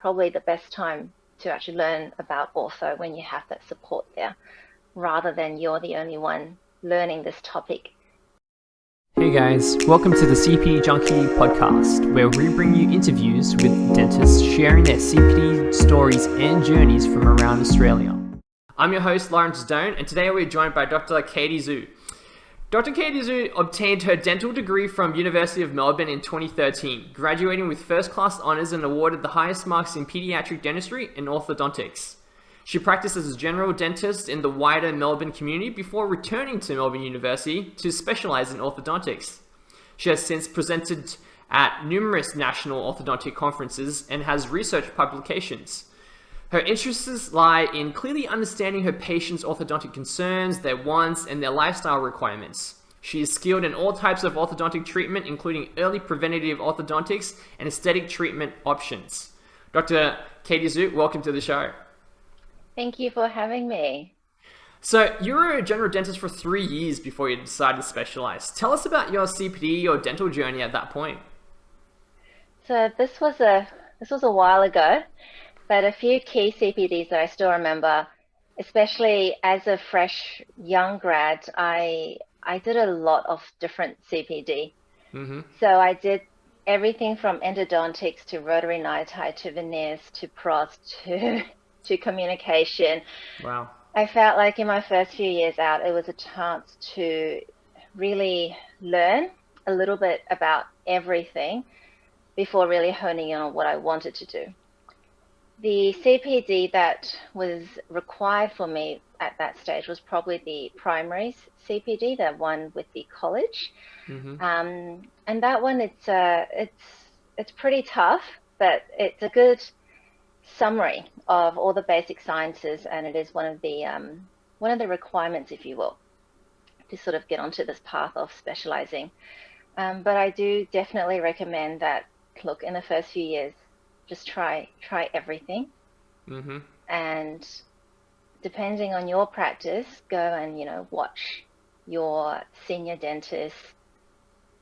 probably the best time to actually learn about ortho when you have that support there, rather than you're the only one learning this topic. Hey guys, welcome to the CPD Junkie podcast, where we bring you interviews with dentists sharing their CPD stories and journeys from around Australia. I'm your host, Laurence Doan, and today we're joined by Dr. Katie Zhu. Dr. Katie Zhu obtained her dental degree from University of Melbourne in 2013, graduating with first-class honours and awarded the highest marks in Paediatric dentistry and Orthodontics. She practiced as a general dentist in the wider Melbourne community before returning to Melbourne University to specialise in orthodontics. She has since presented at numerous national orthodontic conferences and has research publications. Her interests lie in clearly understanding her patients' orthodontic concerns, their wants, and their lifestyle requirements. She is skilled in all types of orthodontic treatment, including early preventative orthodontics and aesthetic treatment options. Dr. Katie Zhu, welcome to the show. Thank you for having me. So, you were a general dentist for 3 years before you decided to specialise. Tell us about your CPD or dental journey at that point. So this was a while ago. But a few key CPDs that I still remember, especially as a fresh young grad, I did a lot of different CPD. Mm-hmm. So I did everything from endodontics to rotary nitide to veneers to pros to communication. Wow. I felt like in my first few years out, it was a chance to really learn a little bit about everything before really honing in on what I wanted to do. The CPD that was required for me at that stage was probably the primary CPD, the one with the college. Mm-hmm. And that one, it's pretty tough, but it's a good summary of all the basic sciences, and it is one of the requirements, if you will, to sort of get onto this path of specializing. But I do definitely recommend that, look, in the first few years, just try everything. Mm-hmm. And depending on your practice, go and, watch your senior dentist,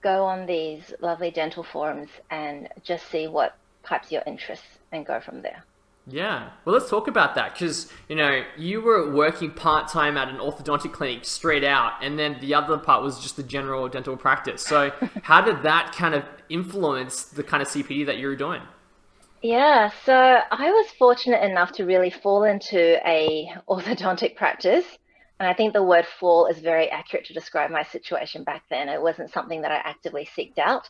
go on these lovely dental forums and just see what piques your interest and go from there. Yeah. Well, let's talk about that because, you were working part-time at an orthodontic clinic straight out, and then the other part was just the general dental practice. So how did that kind of influence the kind of CPD that you were doing? Yeah, so I was fortunate enough to really fall into a orthodontic practice. And I think the word fall is very accurate to describe my situation back then. It wasn't something that I actively seeked out.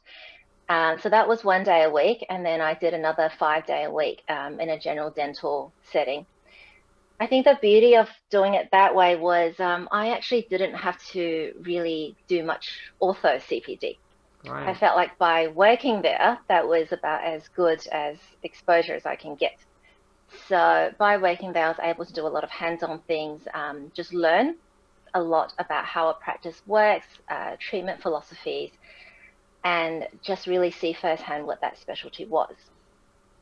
So that was 1 day a week. And then I did another 5-day a week in a general dental setting. I think the beauty of doing it that way was I actually didn't have to really do much ortho CPD. Right. I felt like by working there, that was about as good as exposure as I can get. So by working there, I was able to do a lot of hands-on things, just learn a lot about how a practice works, treatment philosophies, and just really see firsthand what that specialty was.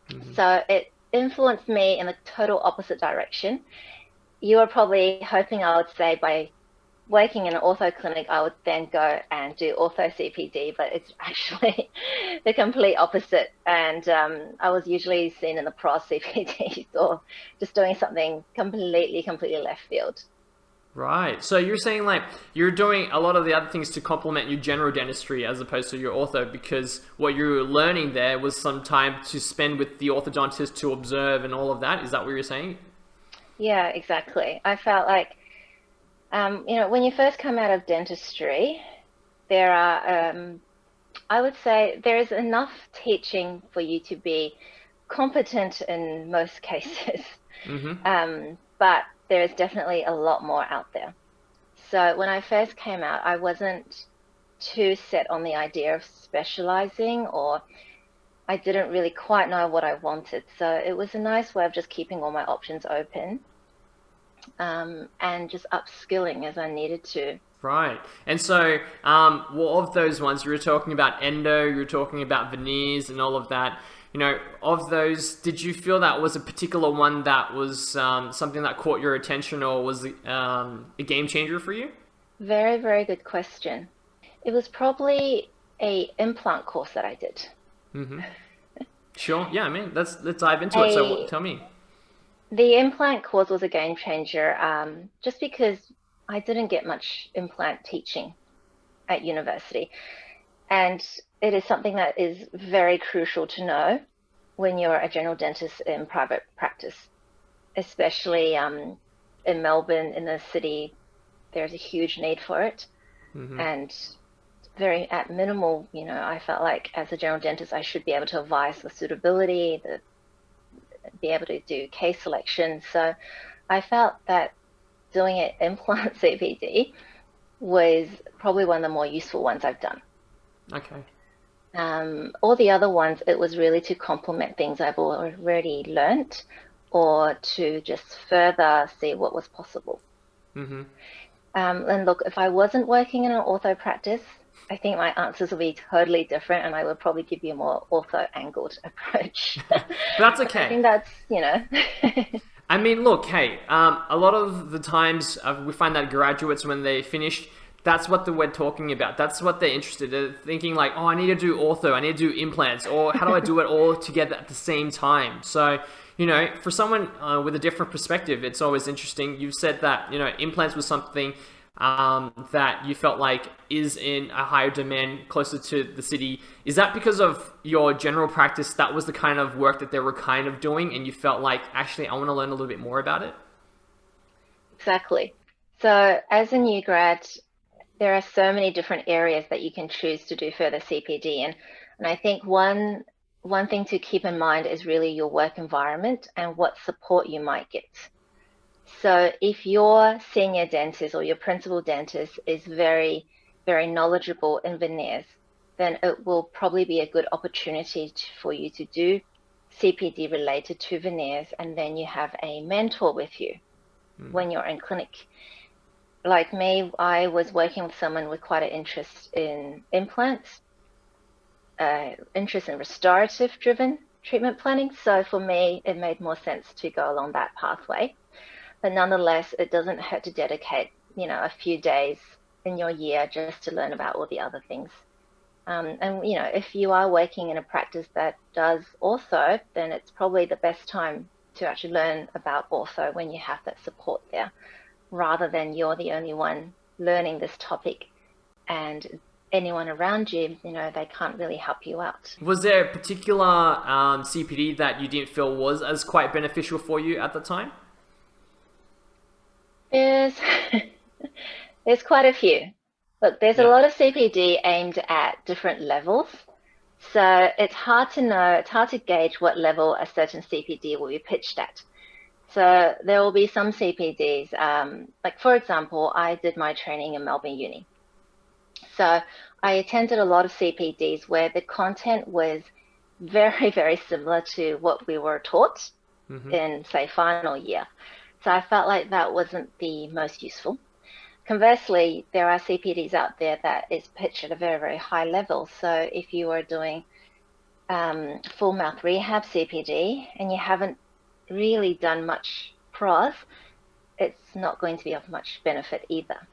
Mm-hmm. So it influenced me in the total opposite direction. You were probably hoping I would say by working in an ortho clinic, I would then go and do ortho CPD, but it's actually the complete opposite. And I was usually seen in the pros CPDs or just doing something completely left field. Right. So you're saying like you're doing a lot of the other things to complement your general dentistry as opposed to your ortho, because what you were learning there was some time to spend with the orthodontist to observe and all of that. Is that what you're saying? Yeah, exactly. I felt like when you first come out of dentistry, there are, I would say, there is enough teaching for you to be competent in most cases. Mm-hmm. But there is definitely a lot more out there. So when I first came out, I wasn't too set on the idea of specializing, or I didn't really quite know what I wanted. So it was a nice way of just keeping all my options open. And just upskilling as I needed to. Right. And so, well, of those ones, you were talking about endo, you were talking about veneers and all of that. Of those, did you feel that was a particular one that was something that caught your attention or was a game changer for you? Very, very good question. It was probably a implant course that I did. Mm-hmm. Sure. Yeah, I mean, let's dive into it. So A tell me. The implant course was a game changer, just because I didn't get much implant teaching at university. And it is something that is very crucial to know when you're a general dentist in private practice, especially in Melbourne, in the city. There's a huge need for it. Hmm. And very at minimal, I felt like as a general dentist, I should be able to advise the suitability, be able to do case selection. So I felt that doing an implant CPD was probably one of the more useful ones I've done. Okay. All the other ones, it was really to complement things I've already learnt or to just further see what was possible. Hmm. And look, if I wasn't working in an ortho practice, I think my answers would be totally different and I would probably give you a more ortho angled approach. But that's But I okay. think that's, I mean, look, hey, a lot of the times we find that graduates, when they finish, that's what we're talking about. That's what they're interested in. They're thinking like, oh, I need to do ortho, I need to do implants, or how do I do it all together at the same time? So, for someone with a different perspective, it's always interesting. You've said that, implants was something that you felt like is in a higher demand closer to the city. Is that because of your general practice? That was the kind of work that they were kind of doing, and you felt like, actually, I want to learn a little bit more about it? exactly. So as a new grad, there are so many different areas that you can choose to do further CPD in. And I think one thing to keep in mind is really your work environment and what support you might get. So if your senior dentist or your principal dentist is very, very knowledgeable in veneers, then it will probably be a good opportunity for you to do CPD related to veneers, and then you have a mentor with you when you're in clinic. Like me, I was working with someone with quite an interest in implants, interest in restorative driven treatment planning. So for me, it made more sense to go along that pathway. But nonetheless, it doesn't hurt to dedicate, a few days in your year just to learn about all the other things. And if you are working in a practice that does ortho, then it's probably the best time to actually learn about ortho when you have that support there, rather than you're the only one learning this topic and anyone around you, they can't really help you out. Was there a particular CPD that you didn't feel was as quite beneficial for you at the time? There's there's quite a few. Look, there's a Yeah. lot of CPD aimed at different levels. So it's hard to know, it's hard to gauge what level a certain CPD will be pitched at. So there will be some CPDs, like for example, I did my training in Melbourne Uni. So I attended a lot of CPDs where the content was very, very similar to what we were taught Hmm. in, say, final year. So I felt like that wasn't the most useful. Conversely, there are CPDs out there that is pitched at a very, very high level. So if you are doing full mouth rehab CPD and you haven't really done much pros, it's not going to be of much benefit either.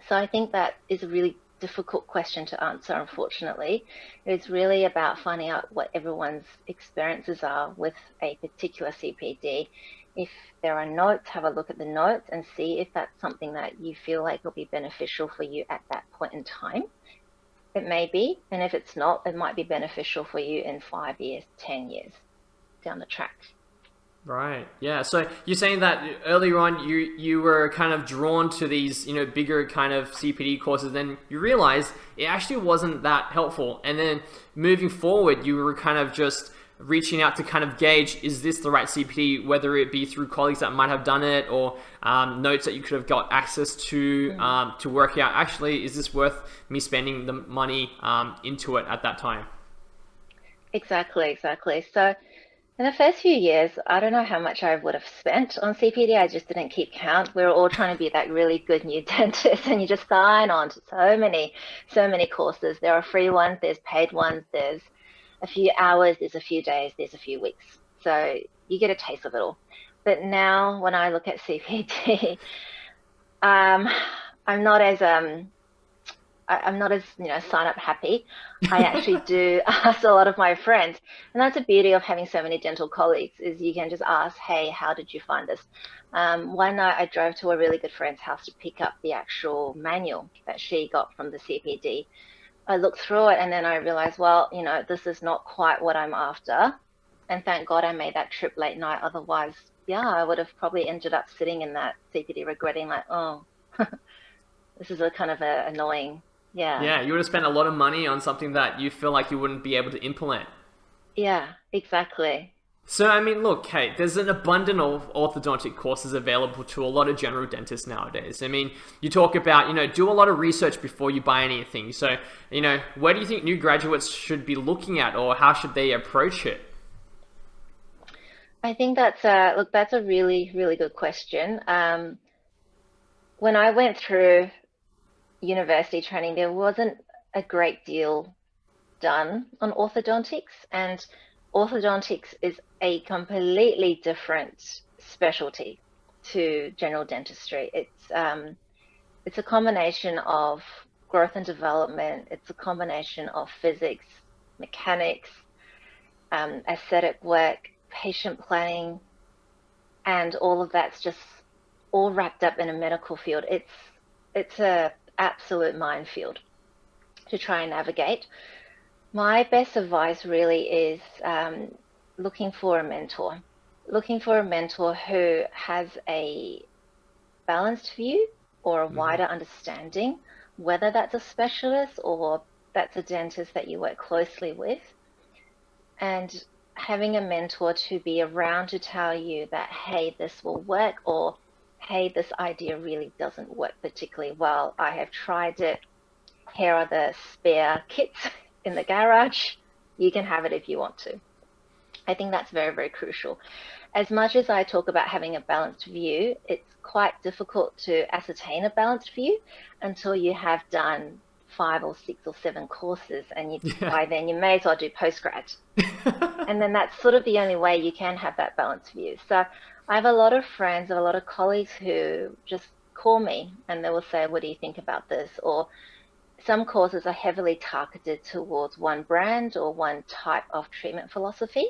So I think that is a really difficult question to answer, unfortunately. It's really about finding out what everyone's experiences are with a particular CPD. If there are notes, have a look at the notes and see if that's something that you feel like will be beneficial for you at that point in time. It may be, and if it's not, it might be beneficial for you in 5 years, 10 years down the track. Right. Yeah. So you're saying that earlier on you were kind of drawn to these, bigger kind of CPD courses, then you realized it actually wasn't that helpful. And then moving forward, you were kind of just reaching out to kind of gauge, is this the right CPD, whether it be through colleagues that might have done it, or notes that you could have got access to work out, actually, is this worth me spending the money into it at that time? Exactly, exactly. So in the first few years, I don't know how much I would have spent on CPD. I just didn't keep count. We were all trying to be that really good new dentist, and you just sign on to so many courses. There are free ones, there's paid ones, there's a few hours, there's a few days, there's a few weeks. So you get a taste of it all. But now when I look at CPD, I'm not as I'm not as, sign up happy. I actually do ask a lot of my friends. And that's the beauty of having so many dental colleagues is you can just ask, hey, how did you find this? One night I drove to a really good friend's house to pick up the actual manual that she got from the CPD. I looked through it and then I realized, well, this is not quite what I'm after. And thank God I made that trip late night. Otherwise, yeah, I would have probably ended up sitting in that CPD regretting like, oh, this is a kind of annoying. Yeah. Yeah, you would have spent a lot of money on something that you feel like you wouldn't be able to implement. Yeah, exactly. So, I mean, look, Kate, there's an abundance of orthodontic courses available to a lot of general dentists nowadays. I mean, you talk about, do a lot of research before you buy anything. So, where do you think new graduates should be looking at, or how should they approach it? I think that's a really, really good question. When I went through university training, there wasn't a great deal done on orthodontics, and orthodontics is a completely different specialty to general dentistry. It's a combination of growth and development. It's a combination of physics, mechanics, aesthetic work, patient planning, and all of that's just all wrapped up in a medical field. It's a absolute minefield to try and navigate. My best advice really is looking for a mentor. Looking for a mentor who has a balanced view or a wider understanding, whether that's a specialist or that's a dentist that you work closely with. And having a mentor to be around to tell you that, hey, this will work, or hey, this idea really doesn't work particularly well. I have tried it. Here are the spare kits in the garage. You can have it if you want to. I think that's very, very crucial. As much as I talk about having a balanced view, it's quite difficult to ascertain a balanced view until you have done 5 or 6 or 7 courses, and by then you may as well do postgrad. And then that's sort of the only way you can have that balanced view. So I have a lot of friends, a lot of colleagues who just call me and they will say, what do you think about this? Or some courses are heavily targeted towards one brand or one type of treatment philosophy.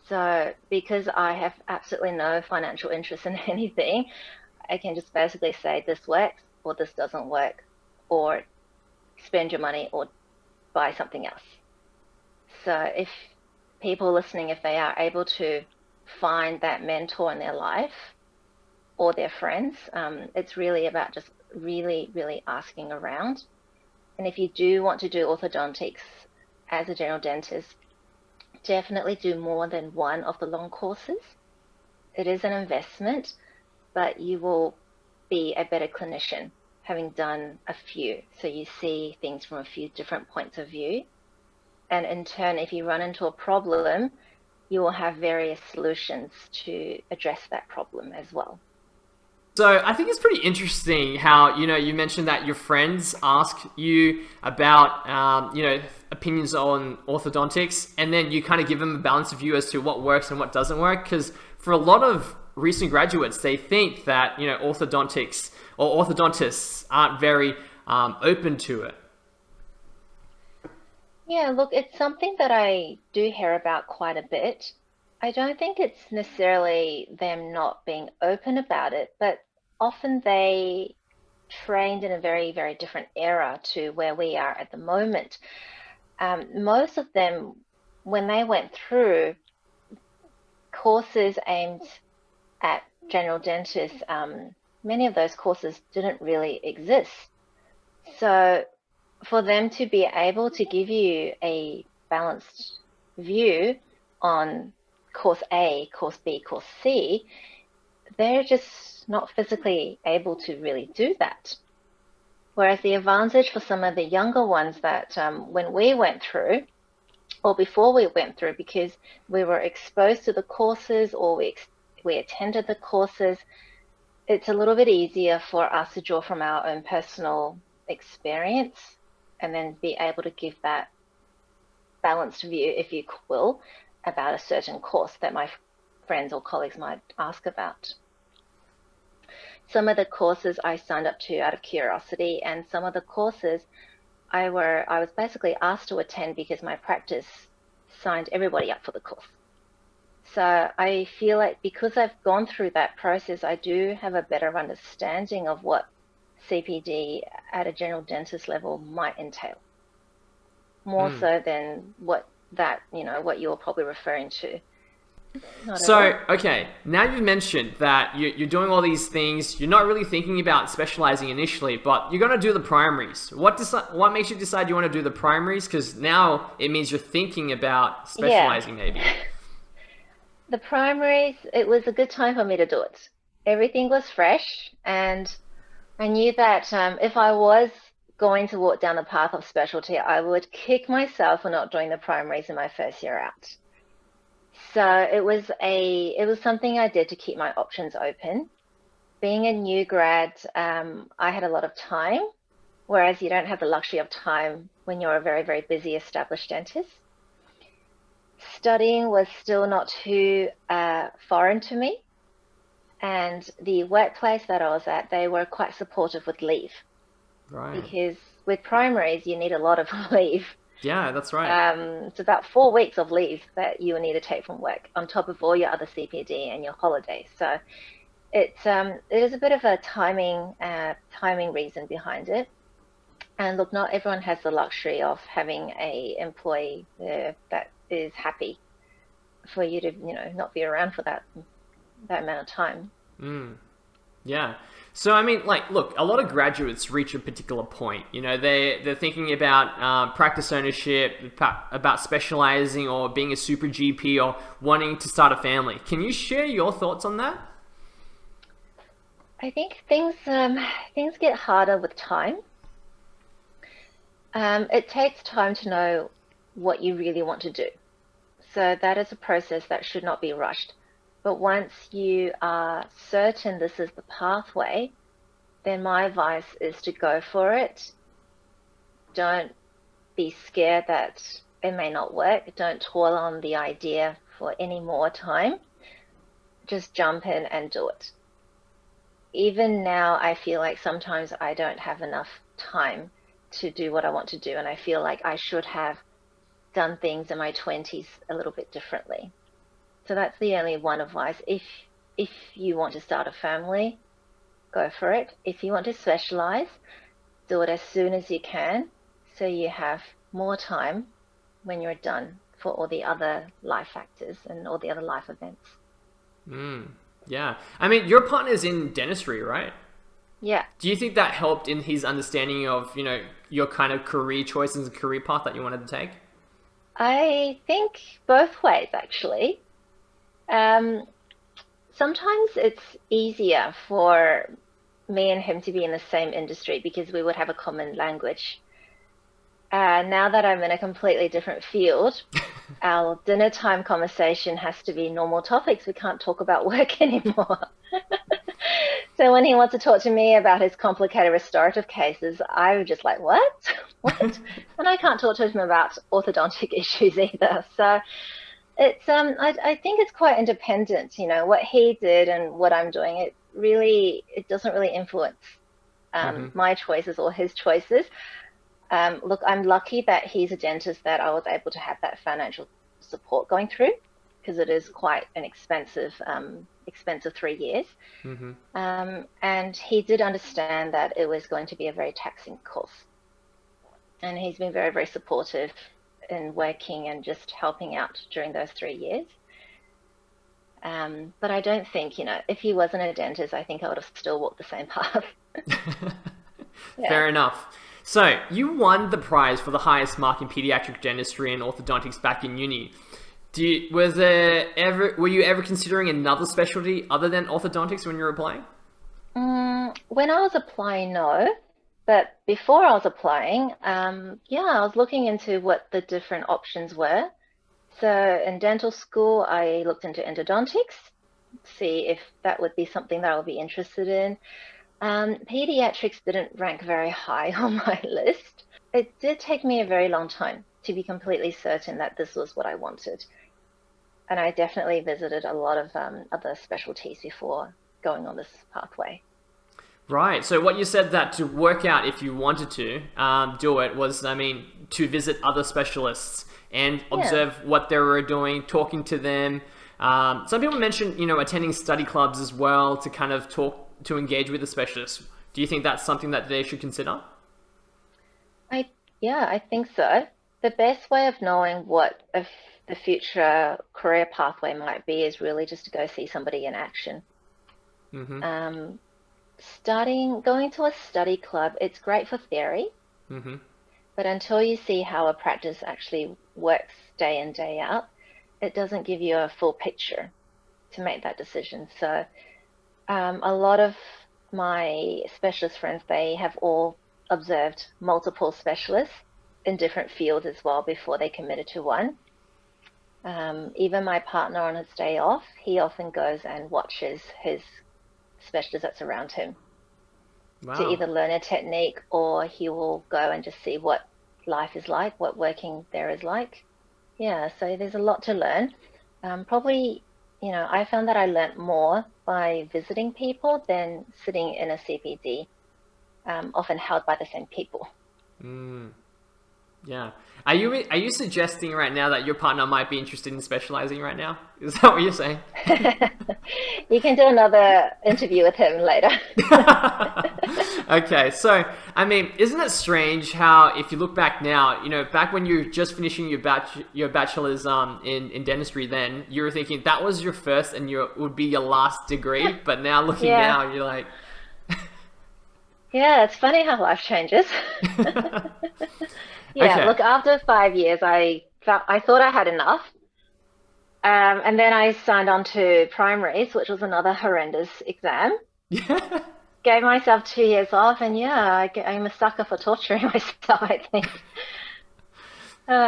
So because I have absolutely no financial interest in anything, I can just basically say this works or this doesn't work, or spend your money or buy something else. So if people listening, if they are able to find that mentor in their life or their friends, it's really about just really, really asking around. And if you do want to do orthodontics as a general dentist, definitely do more than one of the long courses. It is an investment, but you will be a better clinician having done a few. So you see things from a few different points of view. And in turn, if you run into a problem, you will have various solutions to address that problem as well. So I think it's pretty interesting how, you mentioned that your friends ask you about, opinions on orthodontics, and then you kind of give them a balanced view as to what works and what doesn't work. Because for a lot of recent graduates, they think that, orthodontics or orthodontists aren't very open to it. Yeah, look, it's something that I do hear about quite a bit. I don't think it's necessarily them not being open about it, but often they trained in a very, very different era to where we are at the moment. Most of them, when they went through courses aimed at general dentists, many of those courses didn't really exist. So for them to be able to give you a balanced view on course A, course B, course C, they're just not physically able to really do that. Whereas the advantage for some of the younger ones that when we went through, or before we went through, because we were exposed to the courses or we attended the courses, it's a little bit easier for us to draw from our own personal experience and then be able to give that balanced view, if you will, about a certain course that my friends or colleagues might ask about. Some of the courses I signed up to out of curiosity, and some of the courses I was basically asked to attend because my practice signed everybody up for the course. So I feel like because I've gone through that process, I do have a better understanding of what CPD at a general dentist level might entail, more so than what you're probably referring to. So, okay, now you've mentioned that you're doing all these things, you're not really thinking about specializing initially, but you're going to do the primaries. What makes you decide you want to do the primaries? Because now it means you're thinking about specializing maybe. The primaries, it was a good time for me to do it. Everything was fresh, and I knew that if I was going to walk down the path of specialty, I would kick myself for not doing the primaries in my first year out. So it was something I did to keep my options open. Being a new grad, I had a lot of time, whereas you don't have the luxury of time when you're a very, very busy established dentist. Studying was still not too foreign to me, and the workplace that I was at, they were quite supportive with leave. Right. Because with primaries, you need a lot of leave. Yeah, that's right. It's about 4 weeks of leave that you will need to take from work on top of all your other CPD and your holidays. So it is a bit of a timing reason behind it. And look, not everyone has the luxury of having a employee that is happy for you to not be around for that amount of time. Yeah. So, I mean, like, look, a lot of graduates reach a particular point. They're thinking about practice ownership, about specializing or being a super GP or wanting to start a family. Can you share your thoughts on that? I think things get harder with time. It takes time to know what you really want to do. So that is a process that should not be rushed. But once you are certain this is the pathway, then my advice is to go for it. Don't be scared that it may not work. Don't toil on the idea for any more time. Just jump in and do it. Even now, I feel like sometimes I don't have enough time to do what I want to do, and I feel like I should have done things in my 20s a little bit differently. So that's the only one advice. If you want to start a family, go for it. If you want to specialize, do it as soon as you can, so you have more time when you're done for all the other life factors and all the other life events. Yeah. I mean, your partner's in dentistry, right? Yeah. Do you think that helped in his understanding of, your kind of career choices and career path that you wanted to take? I think both ways, actually. Sometimes it's easier for me and him to be in the same industry because we would have a common language. Now that I'm in a completely different field, our dinner time conversation has to be normal topics. We can't talk about work anymore. So when he wants to talk to me about his complicated restorative cases, I'm just like, what? What? And I can't talk to him about orthodontic issues either. So it's I think it's quite independent. What he did and what I'm doing, it doesn't really influence my choices or his choices. Look, I'm lucky that he's a dentist that I was able to have that financial support going through, because it is quite an expensive 3 years. And he did understand that it was going to be a very taxing course. And he's been very, very supportive in working and just helping out during those 3 years. But I don't think, if he wasn't a dentist, I think I would have still walked the same path. Yeah. Fair enough. So you won the prize for the highest mark in pediatric dentistry and orthodontics back in uni. Were you ever considering another specialty other than orthodontics when you were applying? When I was applying, no. But before I was applying, I was looking into what the different options were. So in dental school, I looked into endodontics, see if that would be something that I would be interested in. Pediatrics didn't rank very high on my list. It did take me a very long time to be completely certain that this was what I wanted. And I definitely visited a lot of other specialties before going on this pathway. Right. So what you said that to work out if you wanted to do it was, I mean, to visit other specialists and Yeah. observe what they were doing, talking to them. Some people mention, attending study clubs as well to kind of to engage with the specialist. Do you think that's something that they should consider? I think so. The best way of knowing what if the future career pathway might be is really just to go see somebody in action. Mm-hmm. Um, going to a study club, it's great for theory, Mm-hmm. but until you see how a practice actually works day in, day out, it doesn't give you a full picture to make that decision. So, a lot of my specialist friends, they have all observed multiple specialists in different fields as well before they committed to one. Even my partner on his day off, he often goes and watches his specialist that's around him to Wow. either learn a technique, or he will go and just see what life is like, what working there is like. Yeah, so there's a lot to learn. Probably, I found that I learnt more by visiting people than sitting in a CPD, often held by the same people. Mm. Yeah. Are you suggesting right now that your partner might be interested in specializing right now? Is that what you're saying? You can do another interview with him later. Okay, so I mean, isn't it strange how if you look back now, back when you were just finishing your bachelor's in dentistry, then you were thinking that was your first and would be your last degree, but now looking Yeah, now, you're like, yeah, it's funny how life changes. Yeah, okay, look, after 5 years, I thought I had enough. And then I signed on to primaries, which was another horrendous exam. yeah, Gave myself 2 years off, and yeah, I'm a sucker for torturing myself, I think.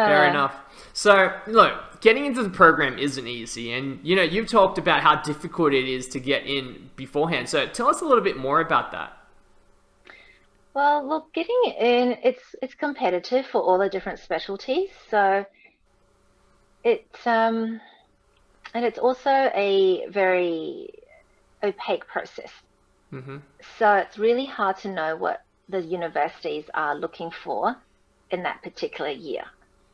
fair Uh, enough. So look, getting into the program isn't easy, and you've talked about how difficult it is to get in beforehand. So tell us a little bit more about that. well, look, getting in, it's competitive for all the different specialties. So it's and it's also a very opaque process. Mm-hmm. So it's really hard to know what the universities are looking for in that particular year.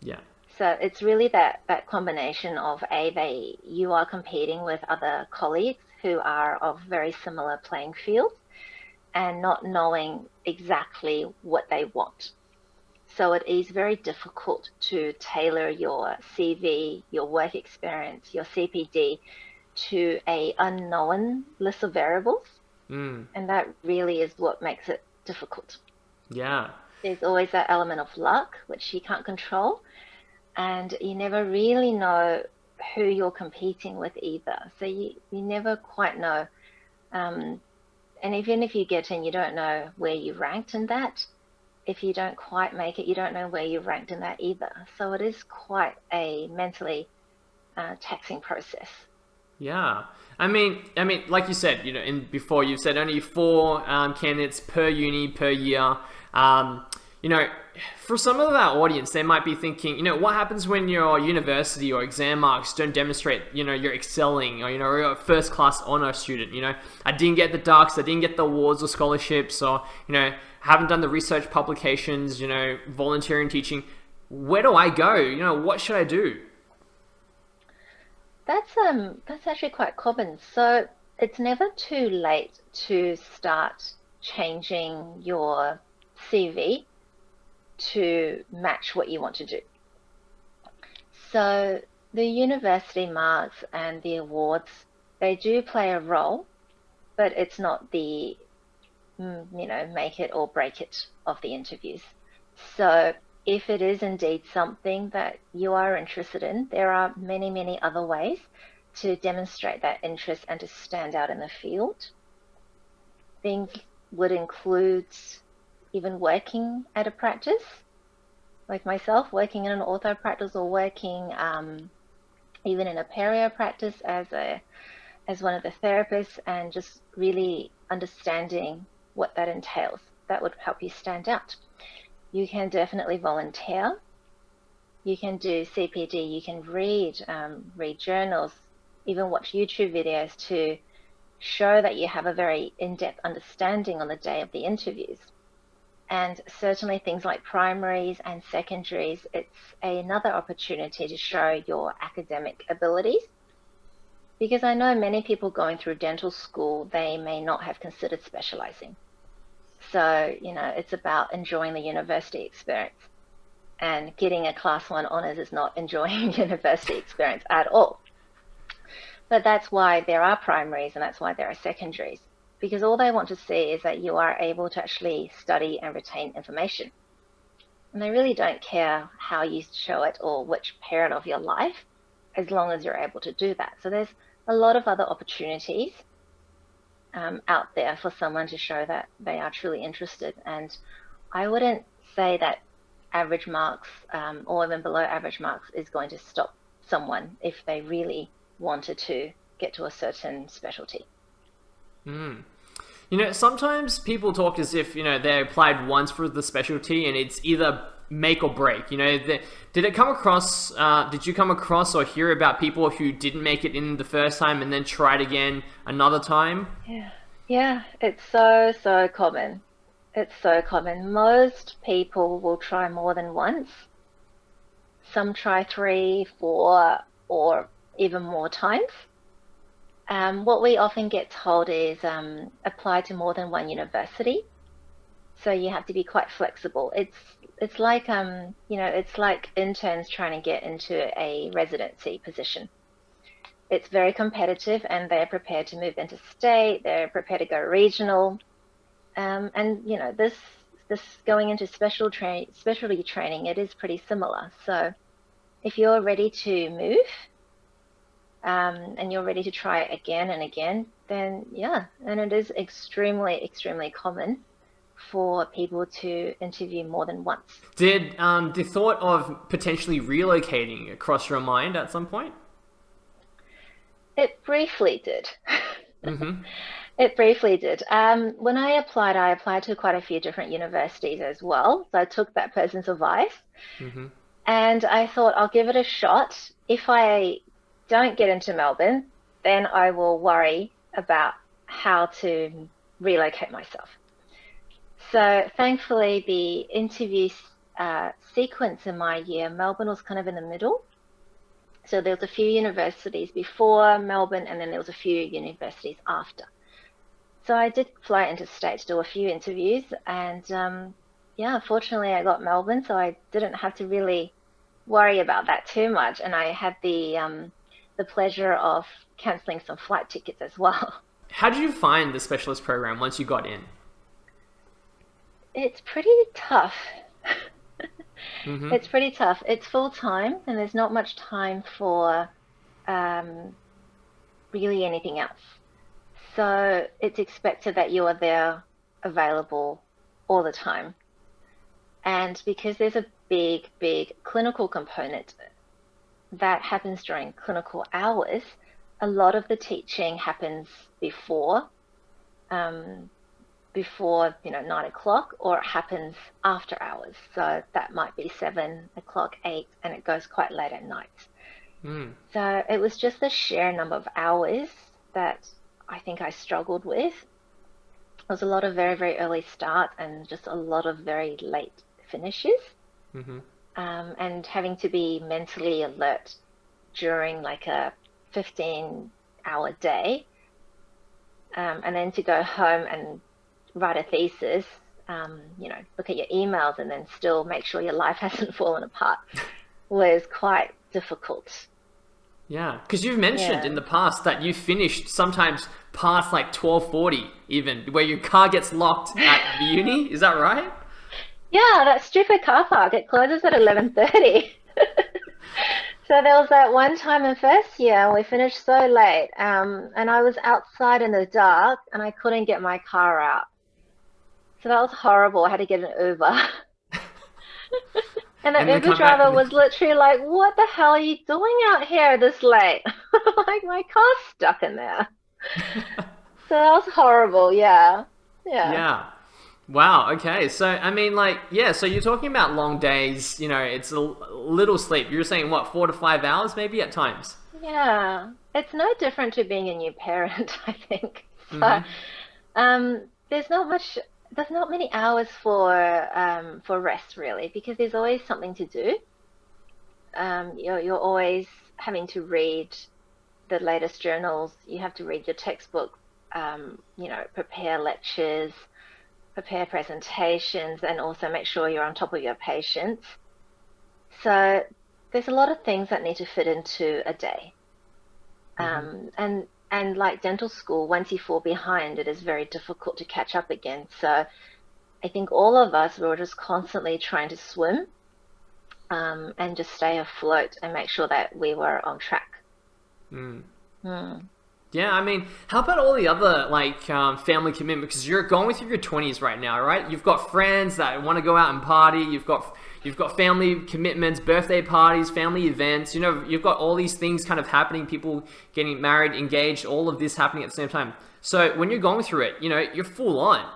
Yeah. So it's really that combination of you are competing with other colleagues who are of very similar playing fields and not knowing exactly what they want. So it is very difficult to tailor your CV, your work experience, your CPD to a unknown list of variables, Mm. and that really is what makes it difficult. Yeah. There's always that element of luck, which you can't control, and you never really know who you're competing with either. So you never quite know. Um, and even if you get in, you don't know where you ranked in that. If you don't quite make it, you don't know where you ranked in that either. So it is quite a mentally taxing process. Yeah. I mean, like you said, in before you said only four candidates per uni per year. Um, you know, for some of our audience, they might be thinking, what happens when your university or exam marks don't demonstrate, you're excelling or, you're a first class honor student. I didn't get the ducks, I didn't get the awards or scholarships, or, haven't done the research publications, volunteering, teaching. Where do I go? What should I do? That's actually quite common. So it's never too late to start changing your CV to match what you want to do. So the university marks and the awards, they do play a role, but it's not the, make it or break it of the interviews. So if it is indeed something that you are interested in, there are many, many other ways to demonstrate that interest and to stand out in the field. Things would include even working at a practice, like myself, working in an ortho practice or working even in a perio practice as one of the therapists, and just really understanding what that entails. That would help you stand out. You can definitely volunteer. You can do CPD. You can read journals, even watch YouTube videos to show that you have a very in-depth understanding on the day of the interviews. And certainly things like primaries and secondaries, it's another opportunity to show your academic abilities. Because I know many people going through dental school, they may not have considered specializing. So, it's about enjoying the university experience. And getting a Class 1 honours is not enjoying university experience at all. But that's why there are primaries and that's why there are secondaries. Because all they want to see is that you are able to actually study and retain information. And they really don't care how you show it or which period of your life, as long as you're able to do that. So there's a lot of other opportunities out there for someone to show that they are truly interested. And I wouldn't say that average marks or even below average marks is going to stop someone if they really wanted to get to a certain specialty. Sometimes people talk as if, they applied once for the specialty and it's either make or break. Did you come across or hear about people who didn't make it in the first time and then tried again another time? Yeah, it's so common. It's so common. Most people will try more than once. Some try 3, 4, or even more times. What we often get told is apply to more than one university. So you have to be quite flexible. It's like it's like interns trying to get into a residency position. It's very competitive, and they're prepared to move interstate. They're prepared to go regional, and this going into specialty training, it is pretty similar. So if you're ready to move, and you're ready to try it again and again, then and it is extremely common for people to interview more than once. Did the thought of potentially relocating cross your mind at some point? It briefly did. Mm-hmm. It briefly did. When I applied to quite a few different universities as well. So I took that person's advice, mm-hmm. and I thought I'll give it a shot. If I don't get into Melbourne, then I will worry about how to relocate myself. So thankfully, the interview sequence in my year, Melbourne was kind of in the middle. So there was a few universities before Melbourne, and then there was a few universities after. So I did fly interstate to do a few interviews, and fortunately I got Melbourne, so I didn't have to really worry about that too much. And I had the pleasure of cancelling some flight tickets as well. How did you find the specialist program once you got in? It's pretty tough. Mm-hmm. It's pretty tough. It's full time, and there's not much time for really anything else. So it's expected that you are there available all the time. And because there's a big clinical component that happens during clinical hours, a lot of the teaching happens before 9 o'clock, or it happens after hours. So that might be 7 o'clock, 8, and it goes quite late at night. So it was just the sheer number of hours that I think I struggled with. There was a lot of very early start and just a lot of very late finishes. Mm-hmm. And having to be mentally alert during like a 15-hour day, and then to go home and write a thesis, look at your emails and then still make sure your life hasn't fallen apart was quite difficult. Yeah, because you've mentioned in the past that you finished sometimes past like 12:40 even, where your car gets locked at the uni. Is that right? Yeah, that stupid car park, it closes at 11:30. So there was that one time in first year, we finished so late, and I was outside in the dark and I couldn't get my car out. So that was horrible. I had to get an Uber. And the Uber driver was literally like, "What the hell are you doing out here this late?" Like, my car's stuck in there. So that was horrible. Yeah. Wow. Okay. So, I mean, so you're talking about long days, it's a little sleep. You're saying what, 4 to 5 hours maybe at times? Yeah, it's no different to being a new parent, I think. So, Mm-hmm. there's not much, there's not many hours for rest really, because there's always something to do. You're always having to read the latest journals. You have to read your textbook, prepare lectures, prepare presentations, and also make sure you're on top of your patients. So there's a lot of things that need to fit into a day. Mm-hmm. And like dental school, once you fall behind, it is very difficult to catch up again. So I think all of us were just constantly trying to swim, and just stay afloat and make sure that we were on track. Mm. Hmm. Yeah, I mean, how about all the other family commitment? Because you're going through your 20s right now, right? You've got friends that want to go out and party. You've got family commitments, birthday parties, family events. You know, you've got all these things kind of happening. People getting married, engaged, all of this happening at the same time. So when you're going through it, you're full on.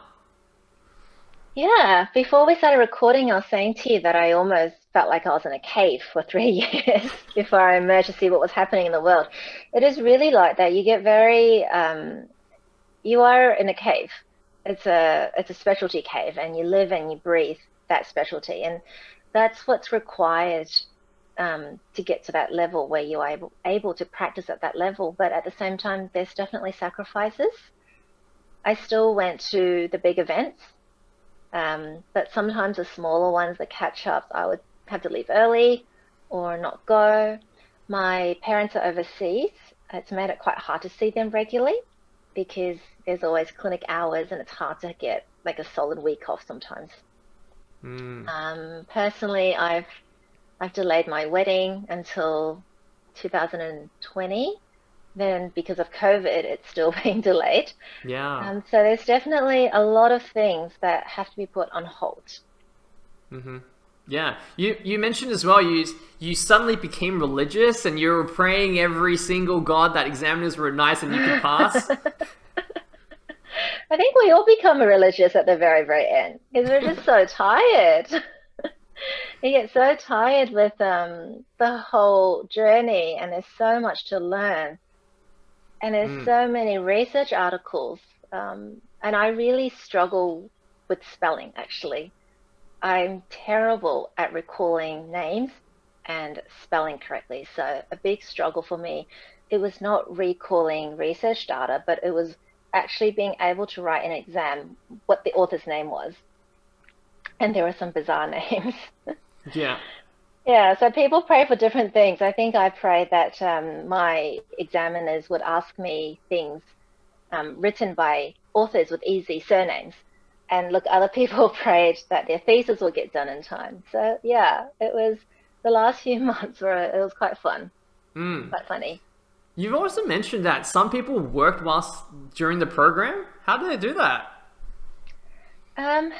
Yeah, before we started recording, I was saying to you that I almost felt like I was in a cave for 3 years before I emerged to see what was happening in the world. It is really like that. You get very, you are in a cave. It's a specialty cave, and you live and you breathe that specialty, and that's what's required, to get to that level where you are able to practice at that level. But at the same time, there's definitely sacrifices. I still went to the big events. But sometimes the smaller ones, the catch-ups, I would have to leave early or not go. My parents are overseas. It's made it quite hard to see them regularly because there's always clinic hours and it's hard to get like a solid week off sometimes. Mm. Personally, I've delayed my wedding until 2020. Then because of COVID, it's still being delayed. Yeah. So there's definitely a lot of things that have to be put on hold. Mm-hmm. Yeah. You mentioned as well. You suddenly became religious and you were praying every single God that examiners were nice and you could pass. I think we all become religious at the very, very end because we're just so tired. You get so tired with the whole journey, and there's so much to learn, and there's Mm. so many research articles. And I really struggle with spelling, actually. I'm terrible at recalling names and spelling correctly. So a big struggle for me, it was not recalling research data, but it was actually being able to write in an exam what the author's name was. And there were some bizarre names. Yeah. Yeah, so people pray for different things. I think I prayed that, my examiners would ask me things, written by authors with easy surnames. And look, other people prayed that their thesis will get done in time. So yeah, it was the last few months were it was quite fun, Mm. quite funny. You've also mentioned that some people worked whilst during the program. How do they do that? Um,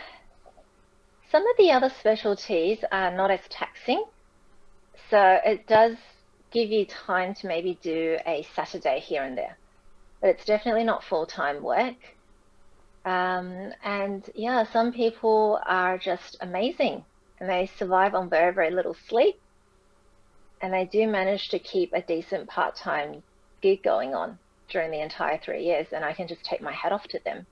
some of the other specialties are not as taxing, so it does give you time to maybe do a Saturday here and there, but it's definitely not full-time work. And yeah, some people are just amazing and they survive on very, very little sleep, and they do manage to keep a decent part-time gig going on during the entire 3 years, and I can just take my hat off to them.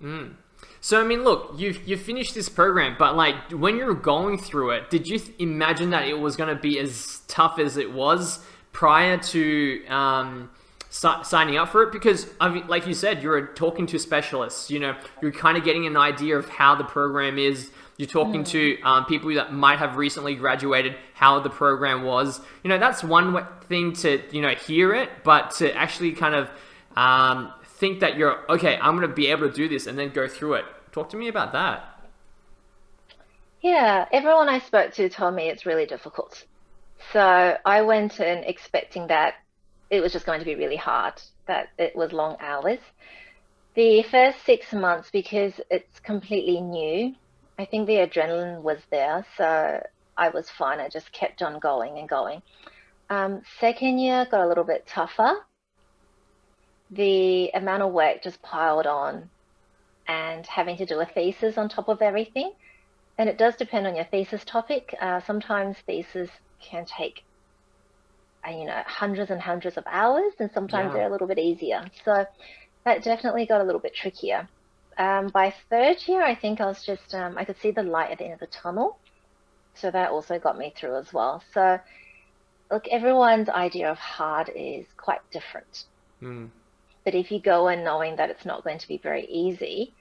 Mm. So I mean, look, you've finished this program, but like when you were going through it, did you imagine that it was going to be as tough as it was prior to signing up for it? Because I mean, like you said, you were talking to specialists. You're kind of getting an idea of how the program is. You're talking Mm. to people that might have recently graduated, how the program was. That's one thing to hear it, but to actually kind of think that you're okay. I'm going to be able to do this, and then go through it. Talk to me about that. Yeah, everyone I spoke to told me it's really difficult. So I went in expecting that it was just going to be really hard, that it was long hours. The first 6 months, because it's completely new, I think the adrenaline was there, so I was fine. I just kept on going and going. Second year got a little bit tougher. The amount of work just piled on, and having to do a thesis on top of everything. And it does depend on your thesis topic. Sometimes thesis can take hundreds and hundreds of hours, and sometimes Yeah. they're a little bit easier. So that definitely got a little bit trickier. By third year, I think I was just, I could see the light at the end of the tunnel. So that also got me through as well. So look, everyone's idea of hard is quite different. Mm. But if you go in knowing that it's not going to be very easy,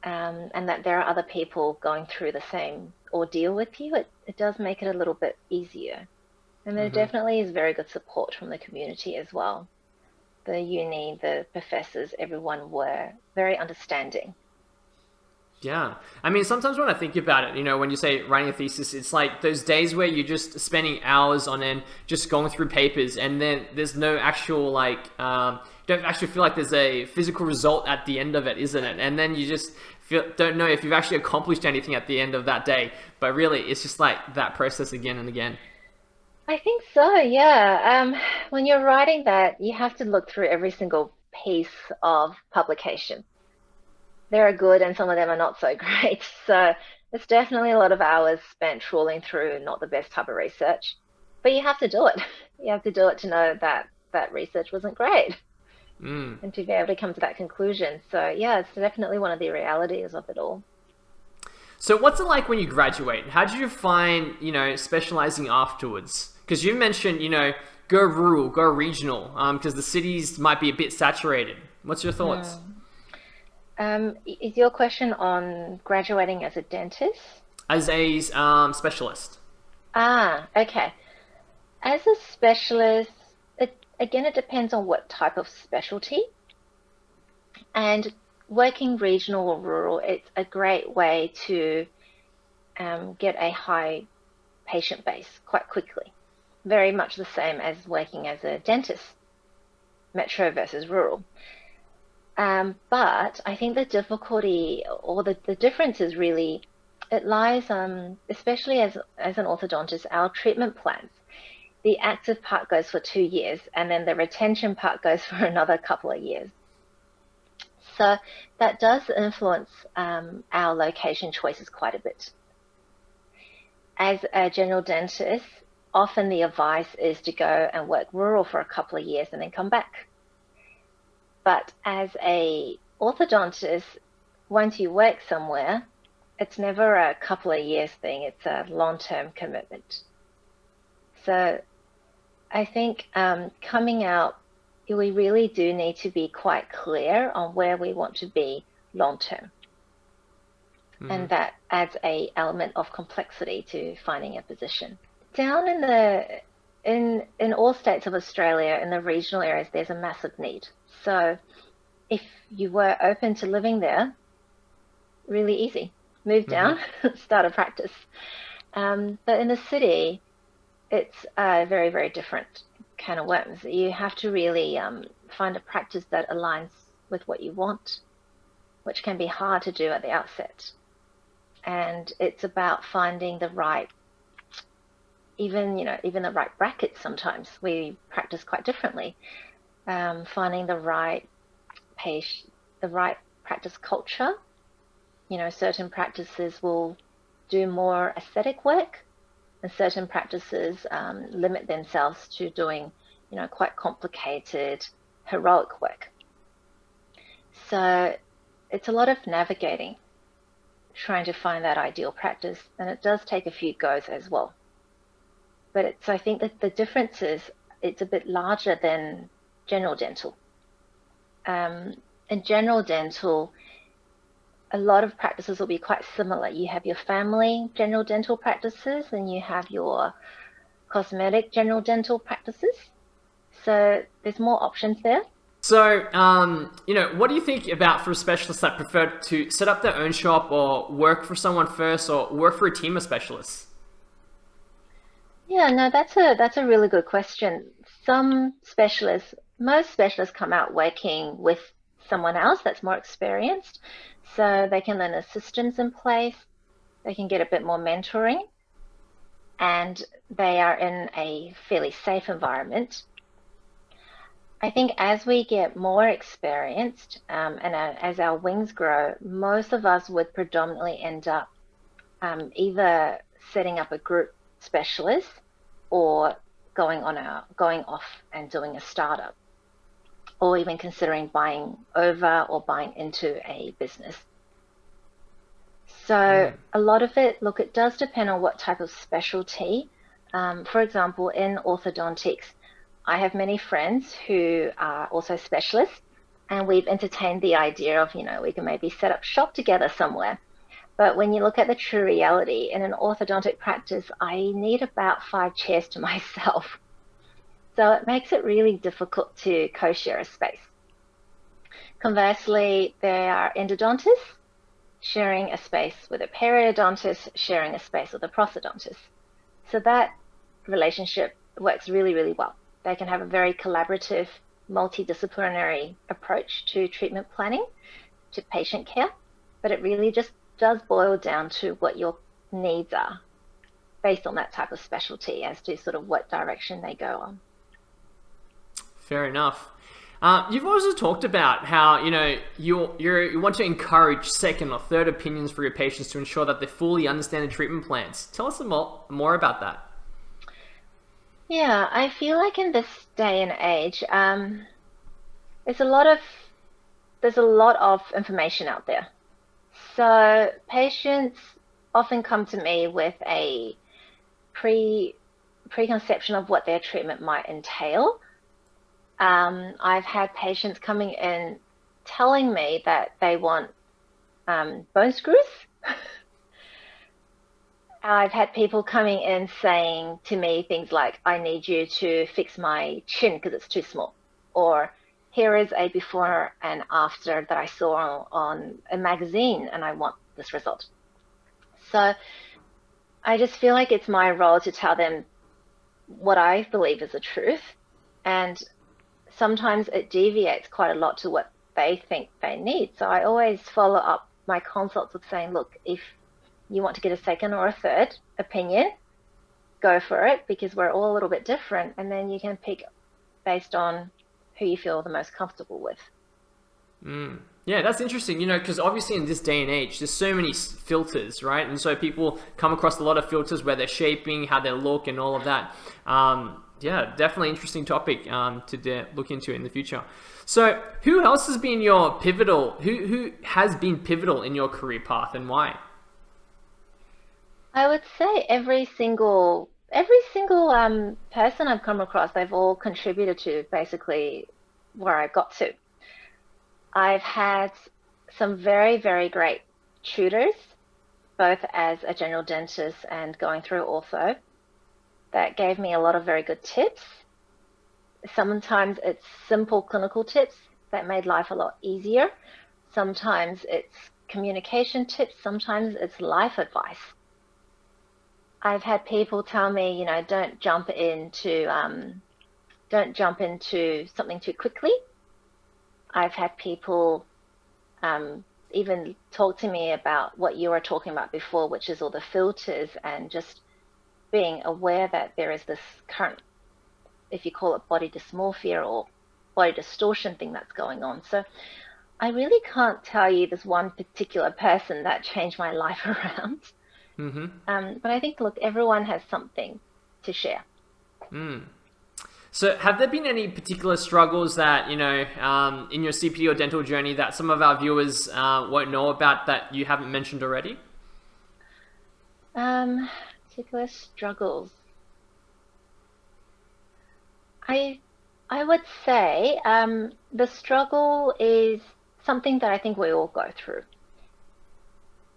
and that there are other people going through the same ordeal with you, it does make it a little bit easier. And there definitely is very good support from the community as well. The uni, the professors, everyone were very understanding. Yeah. I mean, sometimes when I think about it, when you say writing a thesis, it's like those days where you're just spending hours on end, just going through papers, and then there's no actual, don't actually feel like there's a physical result at the end of it, isn't it? And then you just don't know if you've actually accomplished anything at the end of that day. But really, it's just like that process again and again. I think so, yeah. When you're writing that, you have to look through every single piece of publication. There are good and some of them are not so great. So it's definitely a lot of hours spent trawling through not the best type of research. But you have to do it. You have to do it to know that that research wasn't great and to be able to come to that conclusion. So yeah, it's definitely one of the realities of it all. So what's it like when you graduate? How did you find, specializing afterwards? Because you mentioned, go rural, go regional, because the cities might be a bit saturated. What's your thoughts? Is your question on graduating as a dentist? As a specialist. Okay. As a specialist, it depends on what type of specialty. And working regional or rural, it's a great way to get a high patient base quite quickly. Very much the same as working as a dentist, metro versus rural. But I think the difficulty or the difference is really, it lies, especially as an orthodontist, our treatment plans. The active part goes for 2 years, and then the retention part goes for another couple of years. So that does influence our location choices quite a bit. As a general dentist, often the advice is to go and work rural for a couple of years and then come back. But as a orthodontist, once you work somewhere, it's never a couple of years thing, it's a long-term commitment. So I think coming out, we really do need to be quite clear on where we want to be long-term. And that adds a element of complexity to finding a position. Down in all states of Australia, in the regional areas, there's a massive need. So if you were open to living there, really easy. Move down, start a practice. But in the city, it's a very, very different can of worms. You have to really find a practice that aligns with what you want, which can be hard to do at the outset. And it's about finding the right, even the right brackets sometimes. We practice quite differently. Finding the right practice culture. Certain practices will do more aesthetic work, and certain practices limit themselves to doing, quite complicated, heroic work. So it's a lot of navigating, trying to find that ideal practice, and it does take a few goes as well. But I think that the difference is it's a bit larger than general dental. In general dental, a lot of practices will be quite similar. You have your family general dental practices and you have your cosmetic general dental practices. So there's more options there. So, what do you think about for specialists that prefer to set up their own shop or work for someone first or work for a team of specialists? Yeah, no, that's a really good question. Most specialists come out working with someone else that's more experienced, so they can learn the systems in place, they can get a bit more mentoring, and they are in a fairly safe environment. I think as we get more experienced and as our wings grow, most of us would predominantly end up either setting up a group specialist or going off and doing a startup, or even considering buying over or buying into a business. So a lot of it, look, it does depend on what type of specialty. For example, in orthodontics, I have many friends who are also specialists, and we've entertained the idea of, we can maybe set up shop together somewhere. But when you look at the true reality, in an orthodontic practice, I need about 5 chairs to myself. So it makes it really difficult to co-share a space. Conversely, there are endodontists sharing a space with a periodontist, sharing a space with a prosthodontist. So that relationship works really, really well. They can have a very collaborative, multidisciplinary approach to treatment planning, to patient care, but it really just does boil down to what your needs are based on that type of specialty as to sort of what direction they go on. Fair enough. You've also talked about how you want to encourage second or third opinions for your patients to ensure that they fully understand the treatment plans. Tell us more about that. Yeah, I feel like in this day and age, there's a lot of information out there. So patients often come to me with a preconception of what their treatment might entail. I've had patients coming in telling me that they want bone screws. I've had people coming in saying to me things like, I need you to fix my chin because it's too small, or here is a before and after that I saw on a magazine and I want this result. So I just feel like it's my role to tell them what I believe is the truth, and sometimes it deviates quite a lot to what they think they need. So I always follow up my consults with saying, look, if you want to get a second or a third opinion, go for it, because we're all a little bit different, and then you can pick based on who you feel the most comfortable with. Yeah, that's interesting, because obviously in this day and age, there's so many filters, right? And so people come across a lot of filters where they're shaping, how they look and all of that. Yeah, definitely interesting topic to look into in the future. So who else has been who has been pivotal in your career path, and why? I would say every single person I've come across, they've all contributed to basically where I got to. I've had some very, very great tutors, both as a general dentist and going through ortho, that gave me a lot of very good tips. Sometimes it's simple clinical tips that made life a lot easier. Sometimes it's communication tips. Sometimes it's life advice. I've had people tell me, don't jump into something too quickly. I've had people even talk to me about what you were talking about before, which is all the filters, and just being aware that there is this current, if you call it body dysmorphia or body distortion thing that's going on. So I really can't tell you this one particular person that changed my life around. But I think, look, everyone has something to share. So have there been any particular struggles that, in your CPD or dental journey that some of our viewers won't know about that you haven't mentioned already? Particular struggles. I would say the struggle is something that I think we all go through.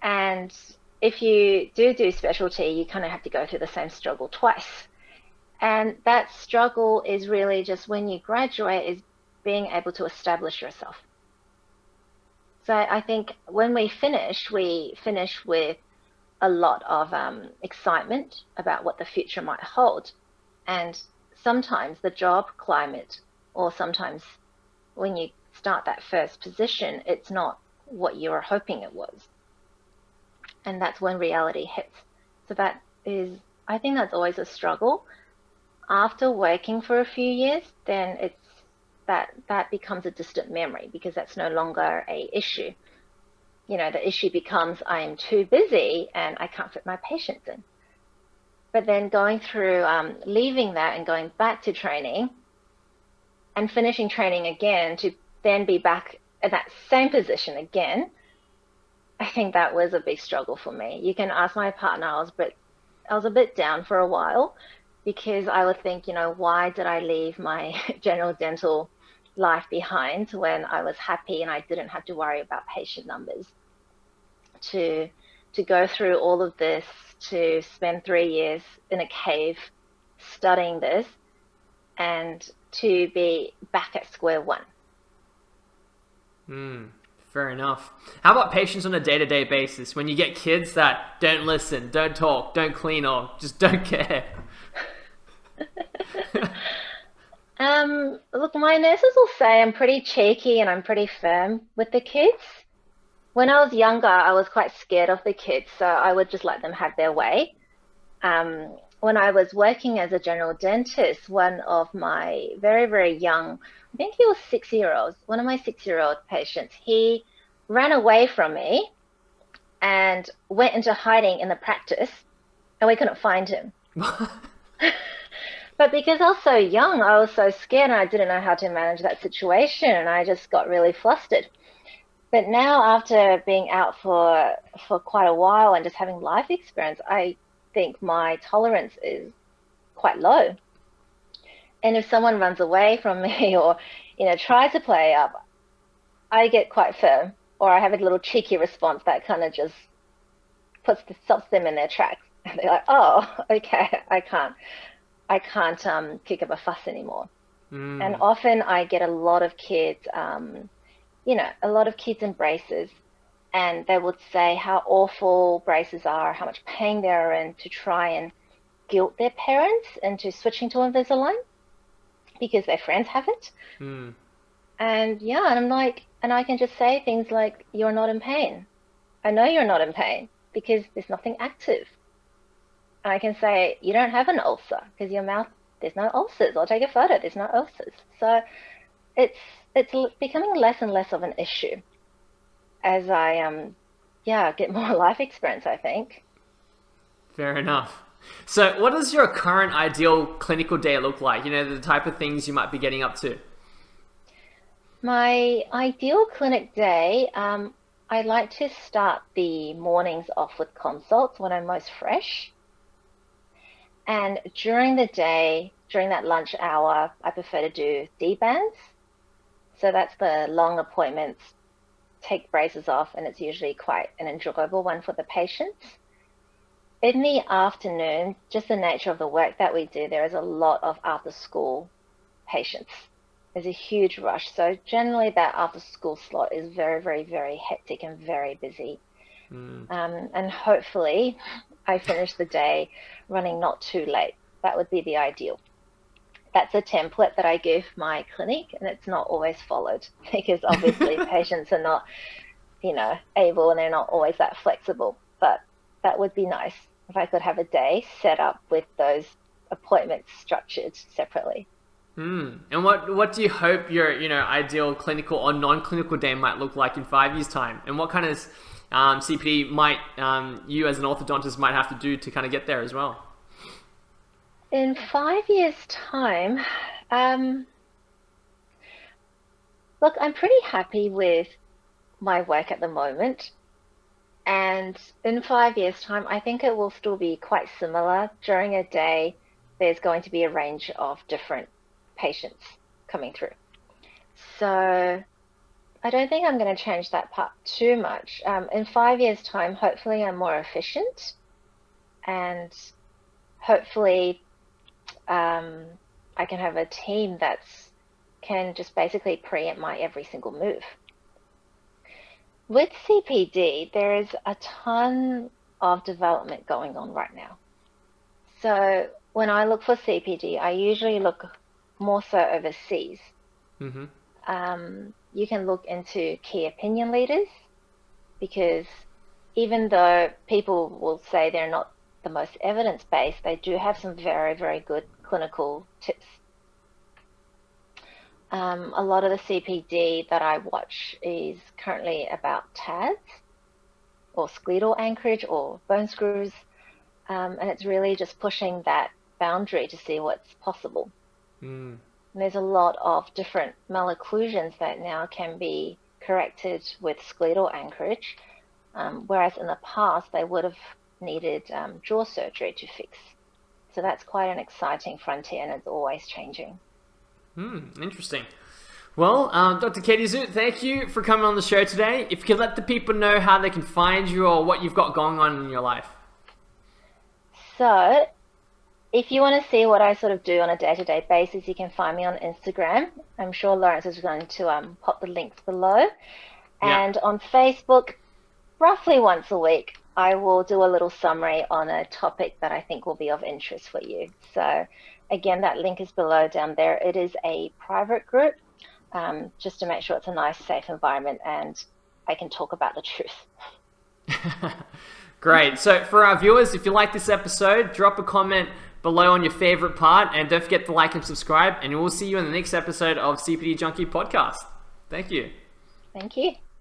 And if you do specialty, you kind of have to go through the same struggle twice. And that struggle is really just when you graduate, is being able to establish yourself. So I think when we finish with a lot of excitement about what the future might hold. And sometimes the job climate, or sometimes when you start that first position, it's not what you were hoping it was. And that's when reality hits. So I think that's always a struggle. After working for a few years, then it's that becomes a distant memory, because that's no longer a issue. The issue becomes I am too busy and I can't fit my patients in. But then going through, leaving that and going back to training and finishing training again to then be back in that same position again, I think that was a big struggle for me. You can ask my partner, I was a bit down for a while because I would think, why did I leave my general dental life behind when I was happy and I didn't have to worry about patient numbers? To go through all of this, to spend 3 years in a cave studying this, and to be back at square one. Fair enough. How about patients on a day-to-day basis? When you get kids that don't listen, don't talk, don't clean, or just don't care? Look, my nurses will say I'm pretty cheeky and I'm pretty firm with the kids. When I was younger, I was quite scared of the kids, so I would just let them have their way. When I was working as a general dentist, one of my very, very young, I think he was 6-year-olds, one of my 6-year-old patients, he ran away from me and went into hiding in the practice, and we couldn't find him. But because I was so young, I was so scared and I didn't know how to manage that situation, and I just got really flustered. But now, after being out for quite a while and just having life experience, I think my tolerance is quite low. And if someone runs away from me or, tries to play up, I get quite firm, or I have a little cheeky response that kind of just stops them in their tracks. And they're like, oh, okay, I can't kick up a fuss anymore. And often I get a lot of kids, a lot of kids in braces, and they would say how awful braces are, how much pain they're in, to try and guilt their parents into switching to Invisalign because their friends have it. And and I'm like, and I can just say things like, you're not in pain. I know you're not in pain because there's nothing active. And I can say, you don't have an ulcer because your mouth, there's no ulcers. I'll take a photo, there's no ulcers. So it's becoming less and less of an issue as I get more life experience, I think. Fair enough. So what does your current ideal clinical day look like? The type of things you might be getting up to. My ideal clinic day, I like to start the mornings off with consults when I'm most fresh. And during the day, during that lunch hour, I prefer to do D-bands. So that's the long appointments, take braces off, and it's usually quite an enjoyable one for the patients. In the afternoon, just the nature of the work that we do, there is a lot of after-school patients. There's a huge rush. So generally that after-school slot is very, very, very hectic and very busy. And hopefully I finish the day running not too late. That would be the ideal. That's a template that I give my clinic, and it's not always followed because obviously patients are not, able, and they're not always that flexible. But that would be nice if I could have a day set up with those appointments structured separately. And what do you hope your ideal clinical or non-clinical day might look like in 5 years' time? And what kind of CPD might you as an orthodontist might have to do to kind of get there as well? In 5 years' time, look, I'm pretty happy with my work at the moment. And in 5 years' time, I think it will still be quite similar. During a day, there's going to be a range of different patients coming through. So I don't think I'm going to change that part too much. In 5 years' time, hopefully I'm more efficient, and hopefully I can have a team that can just basically preempt my every single move. With CPD, there is a ton of development going on right now. So when I look for CPD, I usually look more so overseas. You can look into key opinion leaders, because even though people will say they're not the most evidence-based, they do have some very, very good clinical tips. A lot of the CPD that I watch is currently about TADs, or skeletal anchorage, or bone screws. And it's really just pushing that boundary to see what's possible. Mm. And there's a lot of different malocclusions that now can be corrected with skeletal anchorage, whereas in the past they would have needed jaw surgery to fix. So that's quite an exciting frontier, and it's always changing. Interesting. Well, Dr. Katie Zhu, thank you for coming on the show today. If you could let the people know how they can find you or what you've got going on in your life. So if you want to see what I sort of do on a day-to-day basis, you can find me on Instagram. I'm sure Laurence is going to pop the links below. And on Facebook, roughly once a week, I will do a little summary on a topic that I think will be of interest for you. So again, that link is below down there. It is a private group, just to make sure it's a nice, safe environment and I can talk about the truth. Great. So for our viewers, if you like this episode, drop a comment below on your favorite part, and don't forget to like and subscribe, and we'll see you in the next episode of CPD Junkie podcast. Thank you. Thank you.